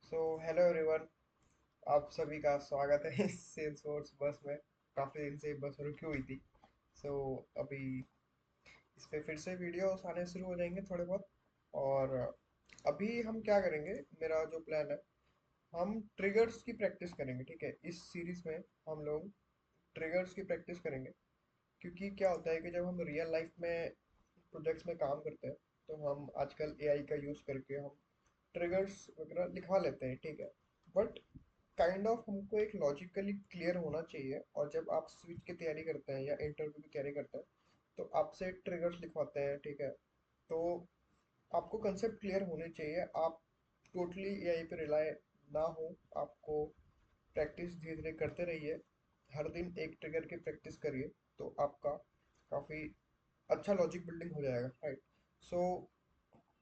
Hello everyone. आप सभी का स्वागत है इस सेल्सफोर्स बस में। काफ़ी दिन से बस रुकी हुई थी। सो अभी इस पे फिर से वीडियोस आने शुरू हो जाएंगे थोड़े बहुत। और अभी हम क्या करेंगे, मेरा जो प्लान है, हम ट्रिगर्स की प्रैक्टिस करेंगे। ठीक है, इस सीरीज में हम लोग ट्रिगर्स की प्रैक्टिस करेंगे। क्योंकि क्या होता है कि जब हम रियल लाइफ में प्रोजेक्ट्स में काम करते हैं तो हम आजकल एआई का यूज़ करके हम ट्रिगर्स वगैरह लिखवा लेते हैं। ठीक है, बट काइंड ऑफ हमको एक लॉजिकली क्लियर होना चाहिए। और जब आप स्विच की तैयारी करते हैं या इंटरव्यू की तैयारी करते हैं तो आपसे ट्रिगर्स लिखवाते हैं। ठीक है, तो आपको कंसेप्ट क्लियर होने चाहिए। आप टोटली एआई पे रिलाय ना हो। आपको प्रैक्टिस धीरे धीरे करते रहिए। हर दिन एक ट्रिगर की प्रैक्टिस करिए तो आपका काफ़ी अच्छा लॉजिक बिल्डिंग हो जाएगा, राइट। सो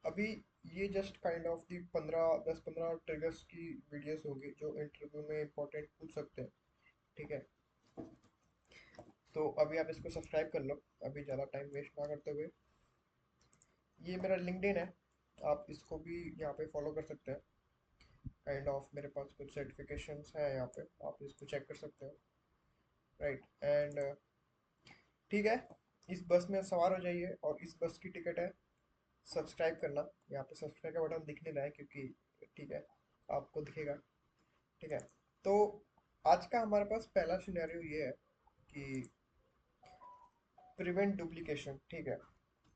अभी ये just kind of the 15 triggers की वीडियोस होगी जो इंटरव्यू में इंपॉर्टेंट पूछ सकते हैं। ठीक है, तो अभी आप इसको सब्सक्राइब कर लो। अभी ज़्यादा टाइम वेस्ट ना करते हुए, ये मेरा लिंक्डइन है, आप इसको भी यहाँ पे फॉलो कर सकते हैं। काइंड ऑफ मेरे पास कुछ सर्टिफिकेशंस हैं यहाँ पे, आप इसको चेक कर सकते हो, राइट। एंड ठीक है, इस बस में सवार हो जाइए और इस बस की टिकट है सब्सक्राइब करना। यहाँ पे सब्सक्राइब का बटन दिखने रहा है क्योंकि, ठीक है, आपको दिखेगा। ठीक है, तो आज का हमारे पास पहला सिनेरियो ये है कि प्रिवेंट डुप्लीकेशन। ठीक है,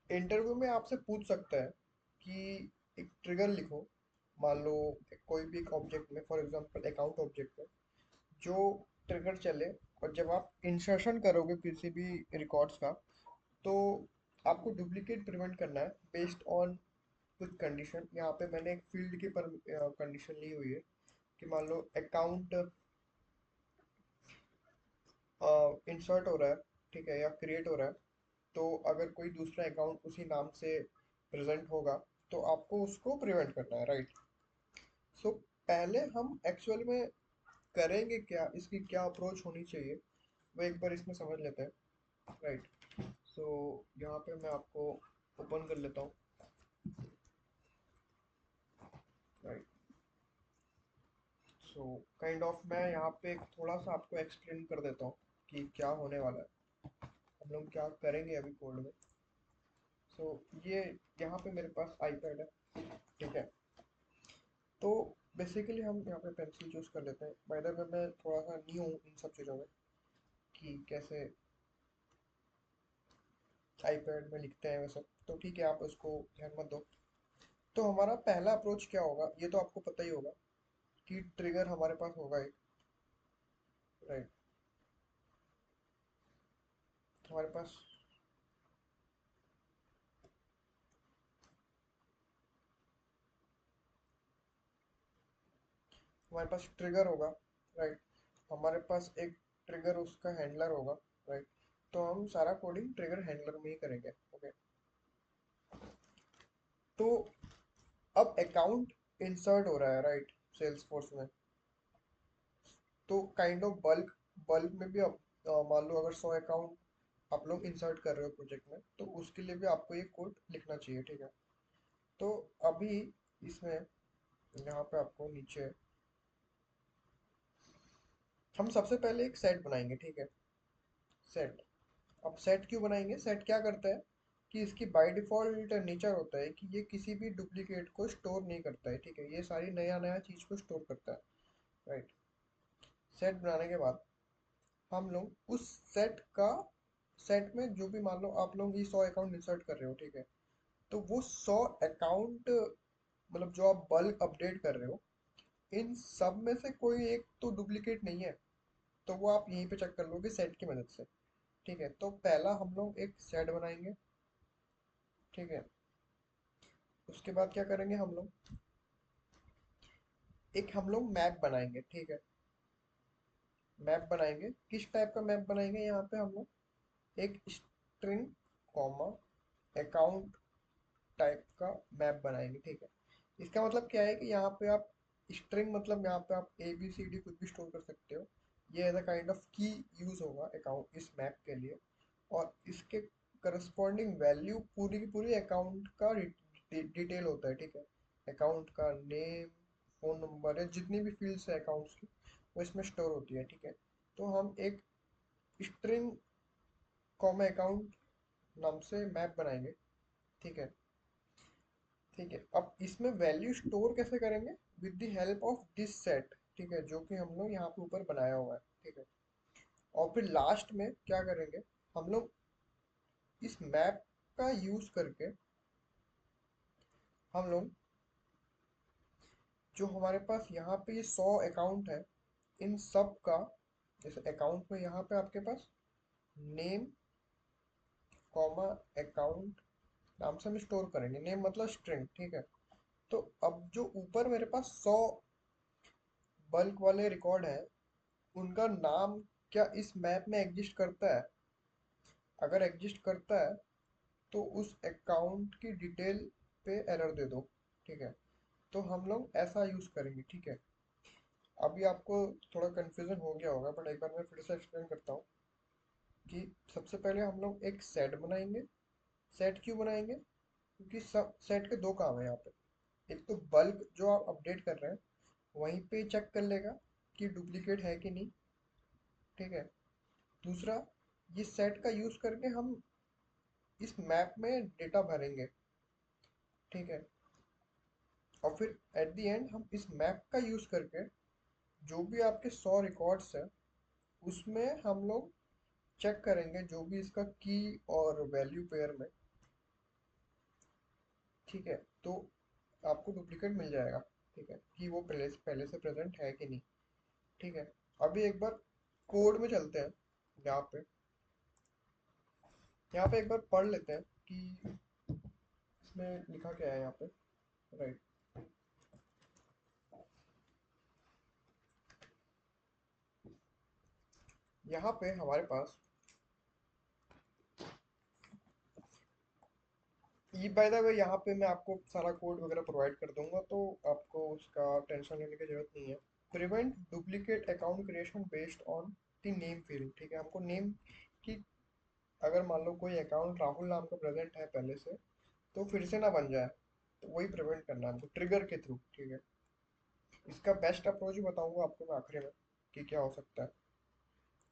इंटरव्यू में आपसे पूछ सकता है कि एक ट्रिगर लिखो। मान लो कोई भी एक ऑब्जेक्ट में, फॉर एग्जांपल अकाउंट ऑब्जेक्ट में जो ट्रिगर चले, और जब आप इंसर्शन करोगे किसी भी रिकॉर्ड्स का तो आपको डुप्लीकेट प्रिवेंट करना है बेस्ड ऑन कुछ कंडीशन। यहाँ पे मैंने एक फील्ड की पर कंडीशन ली हुई है कि मान लो अकाउंट इंसर्ट हो रहा है, ठीक है, या क्रिएट हो रहा है, तो अगर कोई दूसरा अकाउंट उसी नाम से प्रेजेंट होगा तो आपको उसको प्रिवेंट करना है, राइट। सो पहले हम एक्चुअल में करेंगे क्या, इसकी क्या अप्रोच होनी चाहिए, वो एक बार इसमें समझ लेते हैं, राइट। सो यहाँ पे मैं आपको ओपन कर लेता हूँ, राइट। सो काइंड ऑफ मैं यहाँ पे थोड़ा सा आपको एक्सप्लेन कर देता हूँ कि क्या होने वाला है, हम लोग क्या करेंगे अभी कोड में। सो ये यहाँ पे मेरे पास आईपैड है, ठीक है। तो बेसिकली हम यहाँ पे पेंसिल चूज कर लेते हैं। बाय द वे मैं थोड़ा सा न्यू हूँ इन सब चीज़ों में कि कैसे आईपैड में लिखते हैं वैसे, तो ठीक है, आप उसको ध्यान मत दो। तो हमारा पहला अप्रोच क्या होगा ये तो आपको पता ही होगा कि ट्रिगर हमारे पास होगा एक, राइट। हमारे पास हमारे पास ट्रिगर होगा, राइट। हमारे पास एक ट्रिगर उसका हैंडलर होगा, राइट। तो हम सारा कोडिंग ट्रिगर हैंडलर में ही करेंगे, ओके। तो अब अकाउंट इंसर्ट हो रहा है, राइट, सेल्स फोर्स में। तो काइंड ऑफ बल्क बल्क में भी अब मान लो अगर 100 अकाउंट आप लोग इंसर्ट कर रहे हो प्रोजेक्ट में तो उसके लिए भी आपको ये कोड लिखना चाहिए, ठीक है। तो अभी इसमें यहाँ पे आपको नीचे हम सबसे पहले एक सेट बनाएंगे, ठीक है। सेट, अब सेट क्यों बनाएंगे, सेट क्या करता है कि इसकी बाय डिफॉल्ट नेचर होता है कि ये किसी भी डुप्लीकेट को स्टोर नहीं करता है, ठीक है। ये सारी नया नया चीज को स्टोर करता है, राइट। सेट बनाने के बाद हम लोग उस सेट का, सेट में जो भी मान लो आप लोग ये 100 अकाउंट इंसर्ट कर रहे हो, ठीक है। तो वो 100 अकाउंट मतलब जो आप बल्क अपडेट कर रहे हो, इन सब में से कोई एक तो डुप्लीकेट नहीं है। तो वो आप यहीं पे चेक कर लोगे सेट की मदद से, ठीक है। तो पहला हम लोग एक सेट बनाएंगे, ठीक है। उसके बाद क्या करेंगे हम लोग, एक हम लोग मैप बनाएंगे, ठीक है। मैप बनाएंगे, किस टाइप का मैप बनाएंगे, यहाँ पे हम लोग एक स्ट्रिंग कॉमा अकाउंट टाइप का मैप बनाएंगे, ठीक है। इसका मतलब क्या है कि यहाँ पे आप स्ट्रिंग मतलब यहाँ पे आप ए बी सी डी कुछ भी स्टोर कर सकते हो। ये एज अ काइंड ऑफ की यूज होगा अकाउंट इस मैप के लिए। और इसके करस्पॉन्डिंग वैल्यू पूरी की पूरी अकाउंट का डिटेल होता है, ठीक है। अकाउंट का नेम, फ़ोन नंबर है, जितनी भी फील्ड्स है अकाउंट्स की वो इसमें स्टोर होती है, ठीक है। तो हम एक स्ट्रिंग कॉमा अकाउंट नाम से मैप बनाएंगे, ठीक है। ठीक है, अब इसमें वैल्यू स्टोर कैसे करेंगे? With the help of this set, ठीक है, जो कि हम लोग यहाँ पे ऊपर बनाया हुआ है, ठीक है। और फिर लास्ट में क्या करेंगे, हम लोग इस मैप का यूज करके हम लोग जो हमारे पास यहाँ पे ये 100 अकाउंट है, इन सब का, जैसे अकाउंट में यहाँ पे आपके पास नेम कॉमा अकाउंट नाम से हम स्टोर करेंगे, नेम मतलब स्ट्रिंग, ठीक है। तो अब जो ऊपर मेरे पास 100 बल्क वाले रिकॉर्ड हैं, उनका नाम क्या इस मैप में एग्जिस्ट करता है? अगर एग्जिस्ट करता है तो उस अकाउंट की डिटेल पे एरर दे दो, ठीक है। तो हम लोग ऐसा यूज करेंगे, ठीक है। अभी आपको थोड़ा कंफ्यूजन हो गया होगा, बट एक बार मैं फिर से एक्सप्लेन करता हूँ कि सबसे पहले हम लोग एक सेट बनाएंगे। सेट क्यों बनाएंगे? क्योंकि सब सेट के दो काम है यहाँ पे। एक तो बल्क जो आप अपडेट कर रहे हैं वहीं पे चेक कर लेगा कि डुप्लीकेट है कि नहीं, ठीक है। दूसरा, ये सेट का यूज करके हम इस मैप में डेटा भरेंगे, ठीक है। और फिर एट द एंड हम इस मैप का यूज करके जो भी आपके 100 रिकॉर्ड्स हैं उसमें हम लोग चेक करेंगे जो भी इसका की और वैल्यू पेयर में, ठीक है। तो आपको डुप्लीकेट मिल जाएगा, ठीक है, कि वो पहले से प्रेजेंट है कि नहीं, ठीक है। अभी एक बार कोड में चलते हैं। यहाँ पे एक बार पढ़ लेते हैं कि इसमें लिखा क्या है यहाँ पे, राइट। यहाँ पे हमारे पास ये बाय द वे, यहाँ पे मैं आपको सारा कोड वगैरह प्रोवाइड कर दूंगा, तो आपको उसका टेंशन लेने की जरूरत नहीं है। Prevent duplicate account creation based on the name field, ठीक है। हमको नेम की, अगर मान लो कोई अकाउंट राहुल नाम का प्रेजेंट है पहले से, तो फिर से ना बन जाए, तो वही प्रिवेंट करना है हमको ट्रिगर के थ्रू, ठीक है। इसका बेस्ट अप्रोच भी बताऊंगा आपको मैं आखिरी में कि क्या हो सकता है,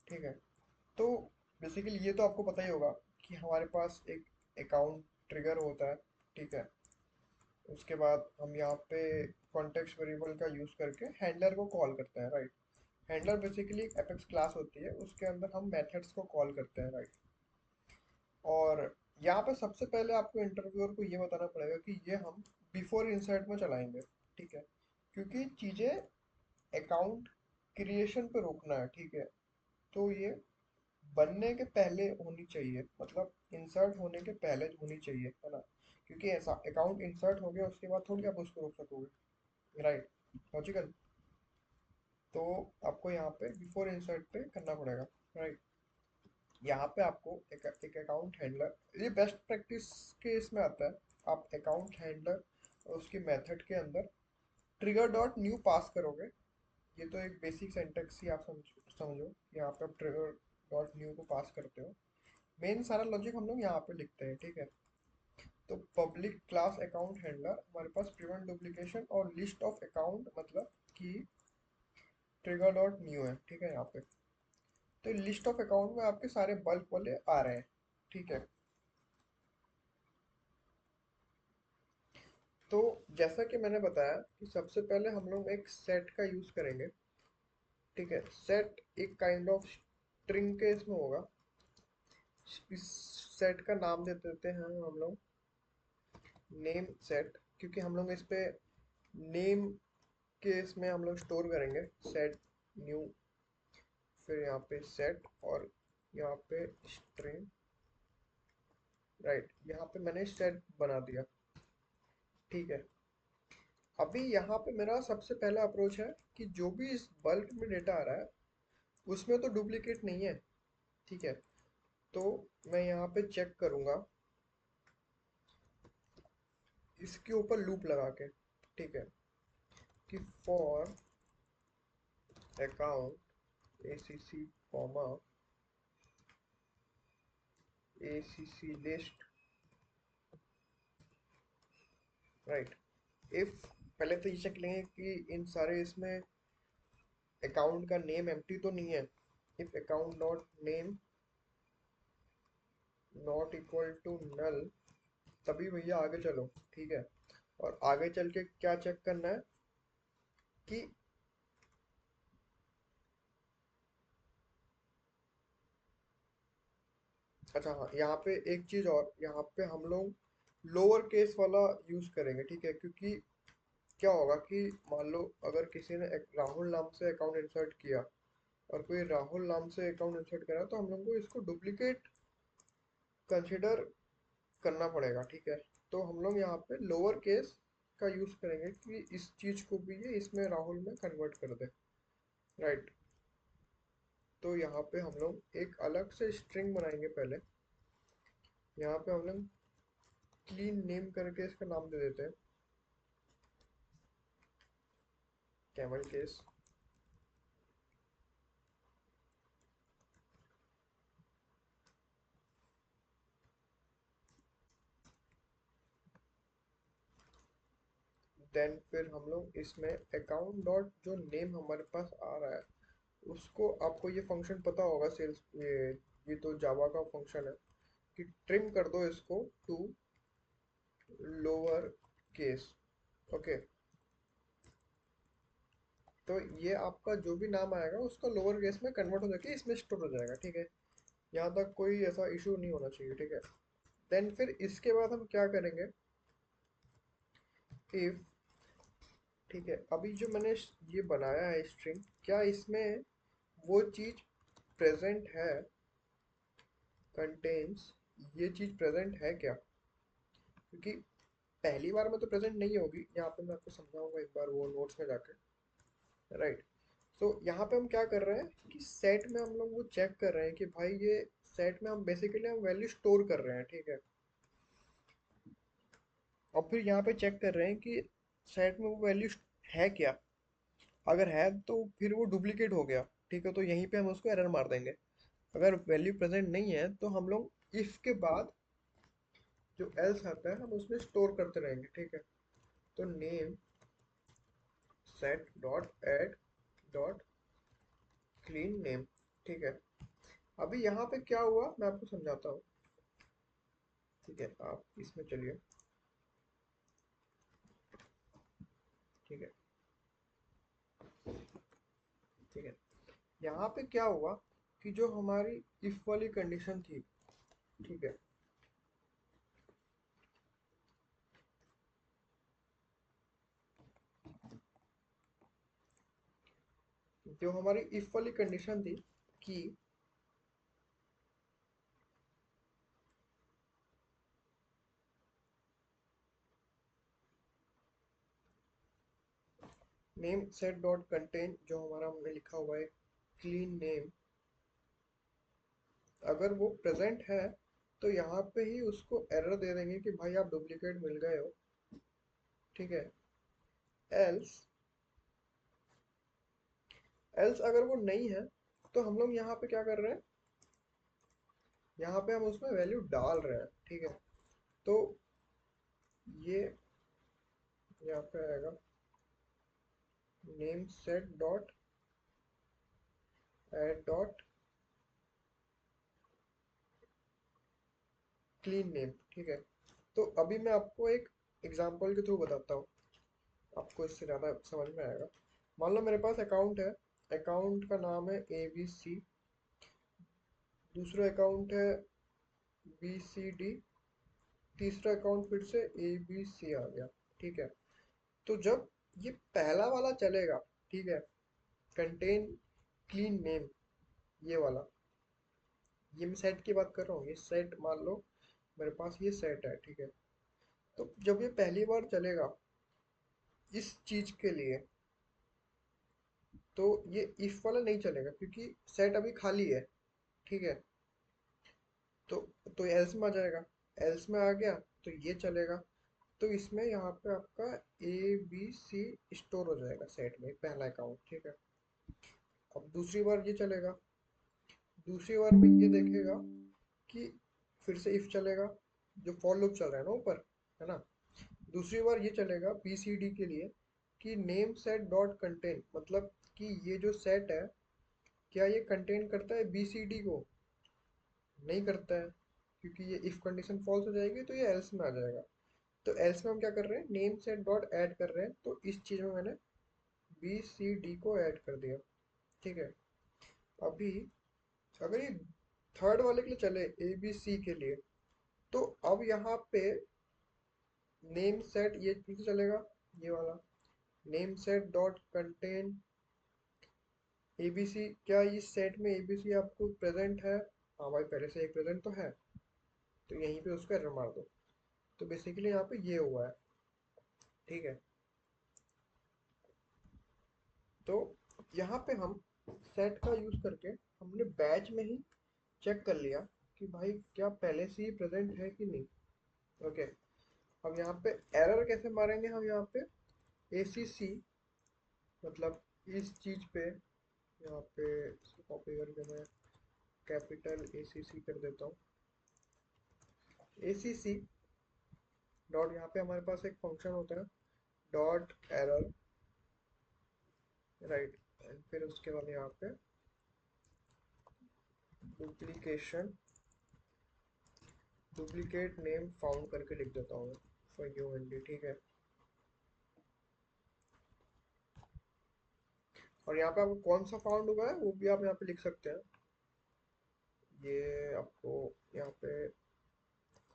ठीक है। तो बेसिकली ये तो आपको पता ही होगा कि हमारे पास एक अकाउंट ट्रिगर होता है, ठीक है। उसके बाद हम यहाँ पे कॉन्टेक्स्ट वेरिएबल का यूज करके हैंडलर को कॉल करते हैं, राइट। हैंडलर बेसिकली एक एपेक्स क्लास होती है, उसके अंदर हम मेथड्स को कॉल करते हैं, राइट। और यहाँ पे सबसे पहले आपको इंटरव्यूअर को ये बताना पड़ेगा कि ये हम बिफोर इंसर्ट में चलाएंगे, ठीक है। क्योंकि चीजें अकाउंट क्रिएशन पे रोकना है, ठीक है। तो ये बनने के पहले होनी चाहिए, मतलब इंसर्ट होने के पहले होनी चाहिए, है ना। क्योंकि ऐसा अकाउंट इंसर्ट हो गया उसके बाद थोड़ी आप उसको रोक सकोगे, राइट। लॉजिकल। तो आपको यहाँ पे बिफोर इंसर्ट पे करना पड़ेगा, राइट। यहाँ पे आपको एक अकाउंट हैंडलर, ये बेस्ट प्रैक्टिस के इसमें आता है। आप अकाउंट हैंडलर और उसकी मेथड के अंदर ट्रिगर डॉट न्यू पास करोगे। ये तो एक बेसिक सिंटैक्स ही आप समझो, यहाँ पे आप ट्रिगर डॉट न्यू को पास करते हो। मेन सारा लॉजिक हम लोग यहाँ पे लिखते हैं, ठीक है। तो पब्लिक क्लास अकाउंट हैंडलर हमारे पास प्रिवेंट डुप्लीकेशन और लिस्ट ऑफ अकाउंट मतलब कि ट्रिगर डॉट न्यू है, ठीक है। यहाँ पे तो लिस्ट ऑफ अकाउंट में आपके सारे बल्क वाले आ रहे हैं, ठीक है। तो जैसा कि मैंने बताया कि सबसे पहले हम लोग एक सेट का यूज करेंगे, ठीक है। सेट एक काइंड ऑफ स्ट्रिंग के इसमें होगा। इस सेट का नाम दे देते हैं हम लोग नेम सेट, क्योंकि हम लोग इस पे नेम के इसमें हम लोग स्टोर करेंगे सेट न्यू, फिर यहाँ पे सेट और यहाँ पे स्ट्रिंग, राइट। यहाँ पे मैंने सेट बना दिया, ठीक है। अभी यहाँ पे मेरा सबसे पहला अप्रोच है कि जो भी इस बल्क में डेटा आ रहा है उसमें तो डुप्लीकेट नहीं है, ठीक है। तो मैं यहाँ पे चेक करूँगा इसके ऊपर लूप लगा के, ठीक है, कि for account acc comma acc list, right. If पहले तो ये चेक लेंगे कि इन सारे इसमें अकाउंट का नेम एम्प्टी तो नहीं है। If account dot name not equal to null, तभी भैया आगे चलो। ठीक है, और आगे चल के क्या चेक करना है कि अच्छा हाँ, यहाँ पे एक चीज और, यहाँ पे हम लोग लोअर केस वाला यूज करेंगे। ठीक है, क्योंकि क्या होगा कि मान लो अगर किसी ने एक राहुल नाम से अकाउंट इंसर्ट किया और कोई राहुल नाम से अकाउंट इंसर्ट करा, तो हम लोग को इसको डुप्लीकेट कंसिडर करना पड़ेगा। ठीक है, तो हम लोग यहाँ पे लोअर केस का यूज करेंगे कि इस चीज को भी ये इसमें राहुल में कन्वर्ट कर दे। राइट, तो यहाँ पे हम लोग एक अलग से स्ट्रिंग बनाएंगे पहले। यहाँ पे हम लोग क्लीन नेम करके इसका नाम दे देते हैं, कैमल केस। देन फिर हम लोग इसमें अकाउंट डॉट जो नेम हमारे पास आ रहा है उसको, आपको ये फंक्शन पता होगा सेल्स, ये तो जावा का फंक्शन है कि ट्रिम कर दो इसको टू लोअर केस। ओके, तो ये आपका जो भी नाम आएगा उसका लोअर केस में कन्वर्ट हो जाके इसमें स्टोर हो जाएगा। ठीक है, यहाँ तक कोई ऐसा इशू नहीं होना चाहिए। ठीक है, देन फिर इसके बाद हम क्या करेंगे, इफ, ठीक है, अभी जो मैंने ये बनाया है स्ट्रिंग, क्या इसमें वो चीज प्रेजेंट है, कंटेन्स, ये चीज प्रेजेंट है क्या? क्योंकि पहली बार में तो प्रेजेंट नहीं होगी, यहाँ पे मैं आपको समझाऊंगा एक बार वो नोट्स में जाके। राइट, तो यहाँ पे हम क्या कर रहे हैं कि सेट में हम लोग वो चेक कर रहे हैं कि भाई ये सेट में हम बेसिकली हम वैल्यू स्टोर कर रहे हैं। ठीक है, और फिर यहाँ पे चेक कर रहे हैं कि सेट में वो वैल्यू है क्या। अगर है तो फिर वो डुप्लीकेट हो गया। ठीक है, तो यहीं पे हम उसको एरर मार देंगे। अगर वैल्यू प्रेजेंट नहीं है तो हम लोग इफ के बाद जो एल्स आता है हम उसमें स्टोर करते रहेंगे। ठीक है, तो name set dot add dot clean name. ठीक है, अभी यहाँ पे क्या हुआ मैं आपको समझाता हूँ। ठीक है, आप इसमें चलिए। ठीक है, ठीक है, यहाँ पे क्या हुआ कि जो हमारी इफ वाली कंडीशन थी, ठीक है, जो हमारी इफ वाली कंडीशन थी कि नेम सेट डॉट कंटेन, जो हमारा हमने लिखा हुआ है क्लीन नेम, अगर वो प्रेजेंट है तो यहाँ पे ही उसको एरर दे देंगे कि भाई आप डुप्लीकेट मिल गए हो। ठीक है, एल्स, एल्स अगर वो नहीं है तो हम लोग यहाँ पे क्या कर रहे हैं, यहाँ पे हम उसमें वैल्यू डाल रहे हैं। ठीक है, तो ये यहाँ पे आएगा name set dot add dot clean name. ठीक है, तो अभी मैं आपको एक एग्जांपल के थ्रू बताता हूँ, आपको इससे ज़्यादा समझ में आएगा। मान लो मेरे पास अकाउंट है, अकाउंट का नाम है ABC, दूसरा अकाउंट है BCD, तीसरा अकाउंट फिर से ABC आ गया। ठीक है, तो जब ये पहला वाला चलेगा, ठीक है, कंटेन क्लीन नेम, ये वाला, ये मैं सेट की बात कर रहा हूँ, ये सेट मान लो मेरे पास ये सेट है। ठीक है, तो जब ये पहली बार चलेगा इस चीज के लिए, तो ये इफ वाला नहीं चलेगा क्योंकि सेट अभी खाली है। ठीक है, तो एल्स में आ जाएगा, एल्स में आ गया तो ये चलेगा। तो इसमें यहाँ पे आपका ABC स्टोर हो जाएगा सेट में, पहला अकाउंट। ठीक है, अब दूसरी बार ये चलेगा, दूसरी बार में ये देखेगा कि फिर से इफ चलेगा, जो फॉर लूप चल रहा है ना ऊपर, है ना, दूसरी बार ये चलेगा BCD के लिए कि नेम सेट डॉट कंटेन, मतलब कि ये जो सेट है क्या ये कंटेन करता है बी सी डी को? नहीं करता है, क्योंकि ये इफ कंडीशन फॉल्स हो जाएगी तो ये एल्स में आ जाएगा। तो एल्स में हम क्या कर रहे हैं, नेम सेट डॉट ऐड कर रहे हैं, तो इस चीज में मैंने बी सी डी को ऐड कर दिया। ठीक है। अभी अगर ये थर्ड वाले के लिए चले, ए बी सी के लिए, तो अब यहाँ पे नेम सेट ये फिर से चलेगा, ये वाला name set dot contain ABC. क्या इस सेट में एबीसी आपको प्रेजेंट है? हाँ भाई, पहले से एक प्रेजेंट तो है, तो यहीं पे उसका एरर मार दो। तो बेसिकली यहाँ पे ये हुआ है। ठीक है। तो यहाँ पे हम सेट का यूज करके हमने बैच में ही चेक कर लिया कि भाई क्या पहले से ही प्रेजेंट है कि नहीं। ओके। अब यहाँ पे एरर कैसे मारेंगे हम, यहाँ पे ACC, मतलब इस चीज पे यहाँ पे इसको कॉपी करके मैं कैपिटल ACC कर देता हूँ। ACC डॉट, यहाँ पे हमारे पास एक फंक्शन होता है डॉट एरर, राइट। फिर उसके बाद यहाँ पे डुप्लीकेशन, डुप्लीकेट नेम फाउंड करके लिख देता हूँ फॉर यू एनडी। ठीक है। और यहाँ पे आपको कौन सा फाउंड हुआ है वो भी आप यहाँ पे लिख सकते हैं। ये आपको यहाँ पे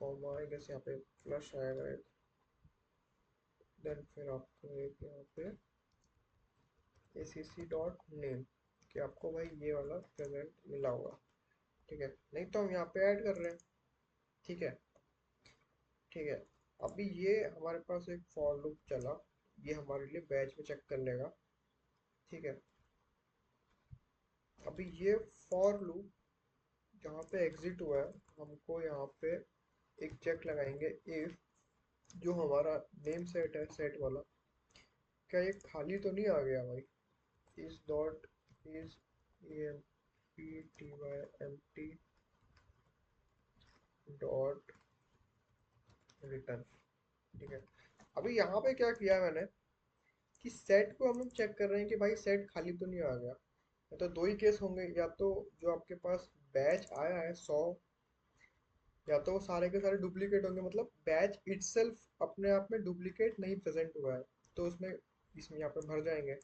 कॉमा, आई गेस यहाँ पे प्लस आएगा एक, देन फिर आपको एक यहाँ पे ACC डॉट नेम, कि आपको भाई ये वाला प्रेजेंट मिला होगा। ठीक है, नहीं तो हम यहाँ पे ऐड कर रहे हैं। ठीक है। ठीक है। अभी ये हमारे पास एक फॉर लूप चला, ये हमारे लिए बैच में चेक कर लेगा। ठीक है। अभी ये फॉर लूप जहाँ पे एग्जिट हुआ है, हमको यहाँ पे एक चेक लगाएंगे, इफ जो हमारा नेम सेट है, सेट वाला, क्या ये खाली तो नहीं आ गया भाई। इस dot is M P T Y M T dot return. ठीक है। अभी यहाँ पे क्या किया मैंने कि सेट को हम लोग चेक कर रहे हैं कि भाई सेट खाली तो नहीं आ गया। या तो दो ही केस होंगे, या तो जो आपके पास बैच आया है 100, या तो वो सारे के सारे डुप्लीकेट होंगे, मतलब बैच इटसेल्फ अपने आप में डुप्लीकेट नहीं प्रेजेंट हुआ है, तो उसमें इसमें यहाँ पे भर जाएंगे,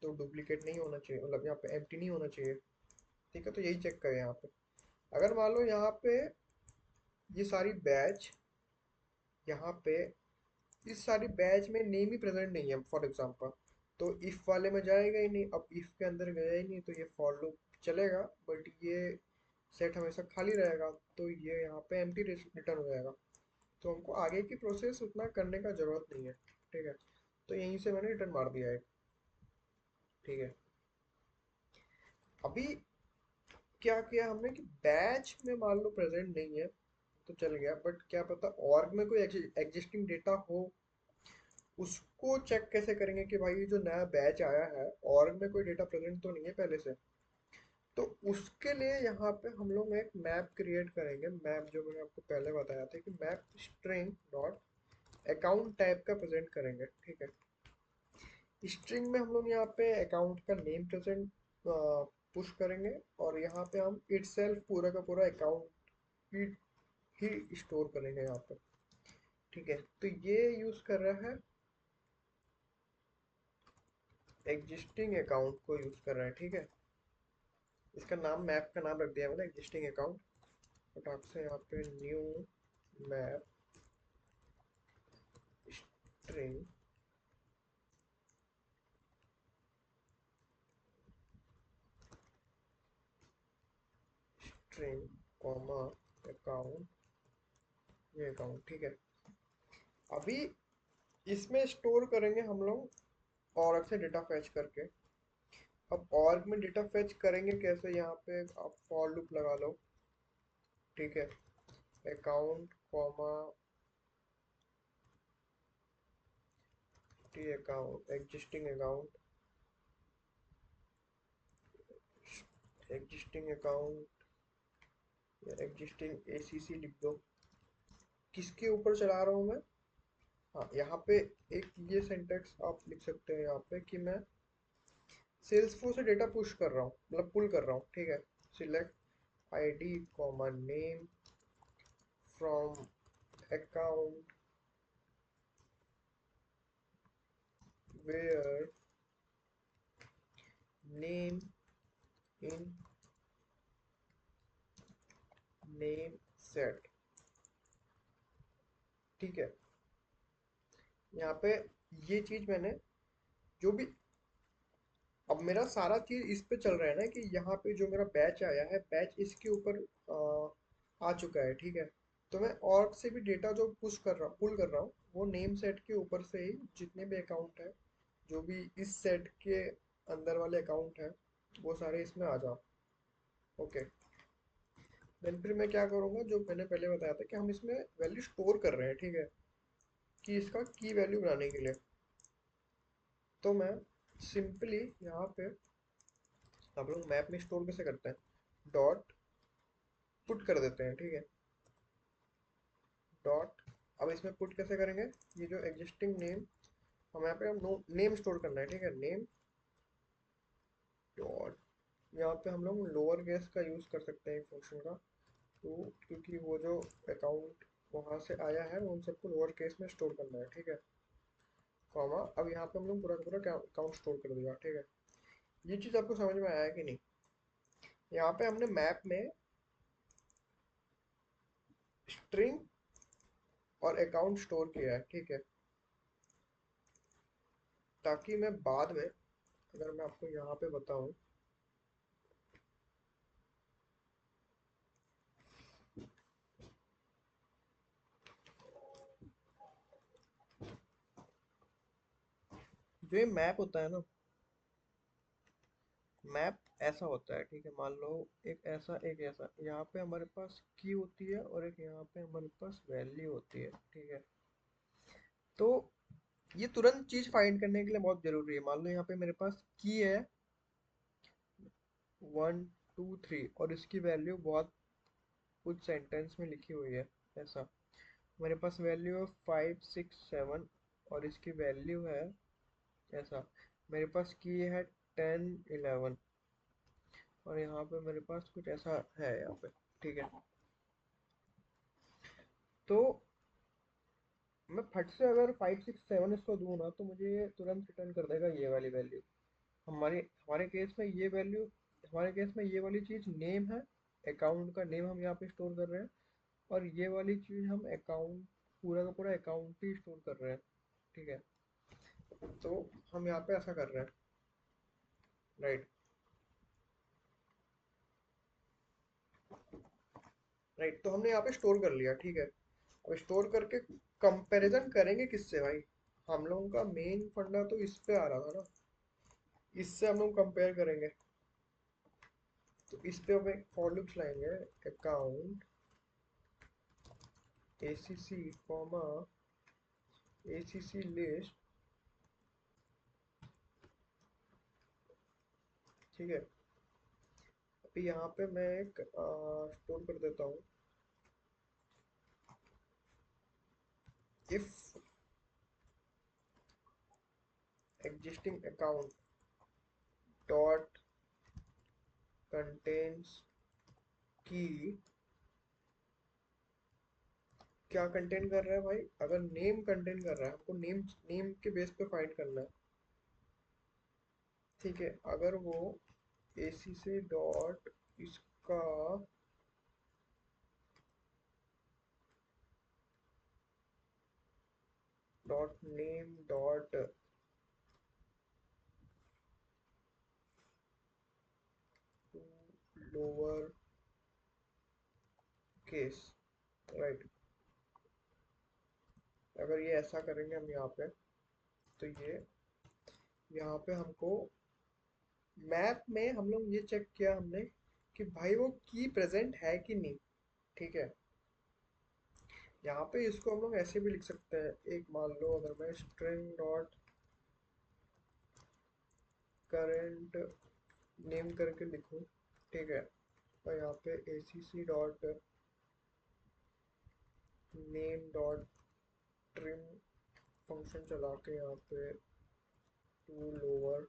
तो डुप्लीकेट नहीं होना चाहिए, मतलब यहाँ पे एम्प्टी नहीं होना चाहिए। ठीक है। तो यही चेक करें यहाँ पे। अगर मान लो यहाँ पे ये सारी बैच, यहाँ पे इस सारी बैच में नेम ही प्रेजेंट नहीं है फॉर एग्जांपल, तो इफ वाले में जाएगा ही नहीं। अब इफ के अंदर गया ही नहीं तो ये फॉर लूप चलेगा, बट ये सेट हमेशा खाली रहेगा, तो ये यहाँ पे एम्प्टी रिटर्न हो जाएगा। तो हमको आगे की प्रोसेस उतना करने का जरूरत नहीं है। ठीक है। तो यहीं से मैंने रिटर्न मार दिया है। ठीक है। अभी क्या किया हमने कि बैच में मान लो प्रेजेंट नहीं है तो चल गया, बट क्या पता ऑर्ग में कोई एग्जिस्टिंग डेटा हो, उसको चेक कैसे करेंगे कि भाई जो नया बैच आया है ऑर्ग में कोई डेटा प्रेजेंट तो नहीं है पहले से। तो उसके लिए यहाँ पे हम लोग एक मैप क्रिएट करेंगे। मैप जो मैंने आपको पहले बताया था कि map string dot account type का प्रेजेंट करेंगे। ठीक है। स्ट्रिंग में हम लोग यहाँ पे अकाउंट का नेम प्रेजेंट पुश करेंगे, और यहाँ पे हम इटसेल्फ पूरा का पूरा अकाउंट ही स्टोर करेंगे यहाँ पे। ठीक है। तो ये यूज कर रहा है एग्जिस्टिंग अकाउंट को यूज कर रहा है। ठीक है। इसका नाम, मैप का नाम रख दिया मैंने एग्जिस्टिंग अकाउंट। फटाक से यहाँ पे new map string string comma account, ये अकाउंट। ठीक है। अभी इसमें स्टोर करेंगे हम लोग ऑर्ग से डेटा फैच करके। अब ऑर्ग में डेटा फैच करेंगे कैसे, यहाँ पे आप फॉर लूप लगा लो। ठीक है। Account comma T account, existing account, existing account या एग्जिस्टिंग ACC लिख दो। किसके ऊपर चला रहा हूँ मैं, हाँ, यहाँ पे एक ये सिंटेक्स आप लिख सकते हैं यहाँ पे कि मैं सेल्सफोर्स से डेटा पुश कर रहा हूँ, मतलब पुल कर रहा हूँ, ठीक है। Select ID comma name from account where name in name set, ठीक है। यहाँ पे ये चीज मैंने जो भी, अब मेरा सारा चीज इस पे चल रहा है ना कि यहाँ पे जो मेरा बैच आया है, बैच इसके ऊपर आ चुका है, ठीक है। तो मैं और से भी डेटा जो पुश कर रहा हूँ, पुल कर रहा हूँ, वो नेम सेट के ऊपर से ही जितने भी अकाउंट है, जो भी इस सेट के अंदर वाले अकाउंट है, वो सारे इसमें आ जाओ। ओके, देन फिर मैं क्या करूँगा, जो मैंने पहले बताया था कि हम इसमें वैल्यू स्टोर कर रहे हैं, ठीक है, कि इसका की वैल्यू बनाने के लिए। तो मैं सिंपली यहाँ पे, हम लोग मैप में स्टोर कैसे करते हैं, डॉट पुट कर देते हैं, ठीक है। डॉट, अब इसमें पुट कैसे करेंगे, ये जो एग्जिस्टिंग नेम, हम यहाँ पे हम नेम स्टोर करना है, ठीक है। नेम डॉट, यहाँ पे हम लोग लोअर केस का यूज कर सकते हैं फंक्शन का, तो क्योंकि वो जो अकाउंट वहां से आया है वो उन सबको लोअर केस में स्टोर करना है, ठीक है। कॉमा, अब यहाँ पे हम लोग पूरा का पूरा अकाउंट स्टोर कर दिया, ठीक है। ये चीज आपको समझ में आया है कि नहीं। यहाँ पे हमने मैप में स्ट्रिंग और अकाउंट स्टोर किया है, ठीक है, ताकि मैं बाद में, अगर मैं आपको यहाँ पे बताऊं, जो ये मैप होता है ना, मैप ऐसा होता है, ठीक है। मान लो एक ऐसा, एक ऐसा, यहाँ पे हमारे पास की होती है और एक यहाँ पे हमारे पास वैल्यू होती है, ठीक है। तो ये तुरंत चीज फाइंड करने के लिए बहुत जरूरी है। मान लो यहाँ पे मेरे पास की है 1 2 3 और इसकी वैल्यू बहुत कुछ सेंटेंस में लिखी हुई है, ऐसा। मेरे पास वैल्यू है 5 6 7 और इसकी वैल्यू है ऐसा। मेरे पास की है 10 11 और यहाँ पे मेरे पास कुछ ऐसा है यहाँ पे, ठीक है। तो मैं फट से अगर 5 6 7 इसको दूँ ना, तो मुझे ये तुरंत रिटर्न कर देगा ये वाली वैल्यू। हमारे हमारे केस में ये वैल्यू, हमारे केस में ये वाली चीज नेम है, अकाउंट का नेम हम यहाँ पे स्टोर कर रहे हैं, और ये वाली चीज हम अकाउंट, पूरा का पूरा अकाउंट ही स्टोर कर रहे हैं, ठीक है। तो हम यहाँ पे ऐसा कर रहे हैं, राइट। राइट, तो हमने यहाँ पे स्टोर कर लिया, ठीक है। अब स्टोर करके कंपैरिजन करेंगे किससे भाई, हम लोगों का मेन फंडा तो इस पे आ रहा था ना, इससे हम लोग कंपेयर करेंगे। तो इस पे हम एक फॉर लूप लाएंगे, account acc comma acc list, ठीक है। अभी यहाँ पे मैं एक स्टोर कर देता हूँ, if existing account dot contains की, क्या कंटेन कर रहा है भाई, अगर नेम कंटेन कर रहा है, हमको नेम नेम के बेस पे फाइंड करना है, ठीक है। अगर वो एसी से डॉट इसका dot name dot lower case, right. अगर ये ऐसा करेंगे हम यहाँ पे, तो ये यहाँ पे हमको मैप में हम लोग ये चेक किया हमने कि भाई वो की प्रेजेंट है कि नहीं, ठीक है। यहाँ पे इसको हम लोग ऐसे भी लिख सकते हैं, एक मान लो अगर मैं स्ट्रिंग डॉट करंट नेम करके लिखूं, ठीक है। और यहाँ पे acc dot name dot trim function चला के यहाँ पे टू लोअर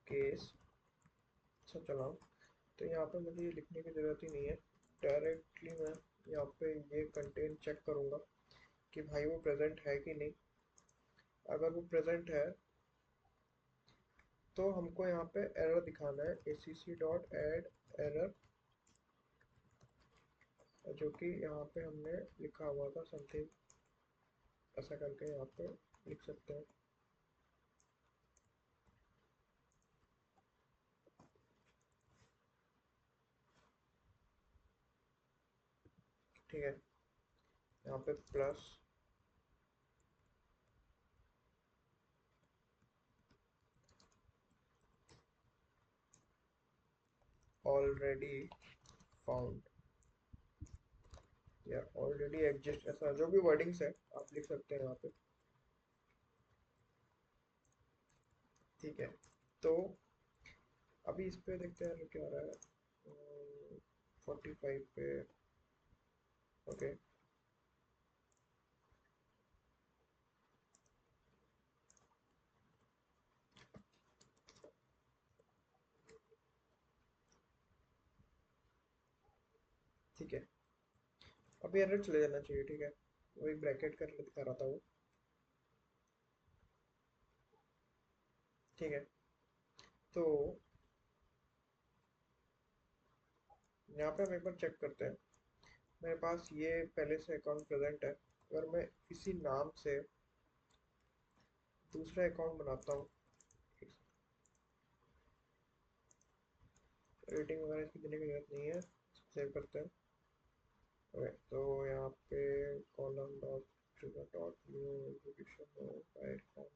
केस सब चलाऊँ, तो यहाँ पे मुझे ये लिखने की ज़रूरत ही नहीं है। डायरेक्टली मैं यहाँ पे ये कंटेंट चेक करूँगा कि भाई वो प्रेजेंट है कि नहीं। अगर वो प्रेजेंट है तो हमको यहाँ पे एरर दिखाना है, acc.add error, जो कि यहाँ पे हमने लिखा हुआ था समथिंग ऐसा करके यहाँ पे लिख सकते हैं। ठीक है, यहाँ पे प्लस ऑलरेडी फाउंड या ऑलरेडी एग्जिस्ट, ऐसा जो भी वर्डिंग्स है आप लिख सकते हैं यहाँ पे। ठीक है, तो अभी इस पे देखते हैं क्या आ रहा है 45 पे। ओके, ठीक है, अभी एरर चले जाना चाहिए। ठीक है, वो एक ब्रैकेट कर दिखा रहा था वो। ठीक है, तो यहाँ पे हम एक बार चेक करते हैं। मेरे पास ये पहले से अकाउंट प्रेजेंट है, अगर मैं इसी नाम से दूसरा अकाउंट बनाता हूँ, रेटिंग वगैरह इसकी देने की जरूरत नहीं है, सेव करते हैं। ओके, तो यहाँ पे column dot trigger dot new execution हो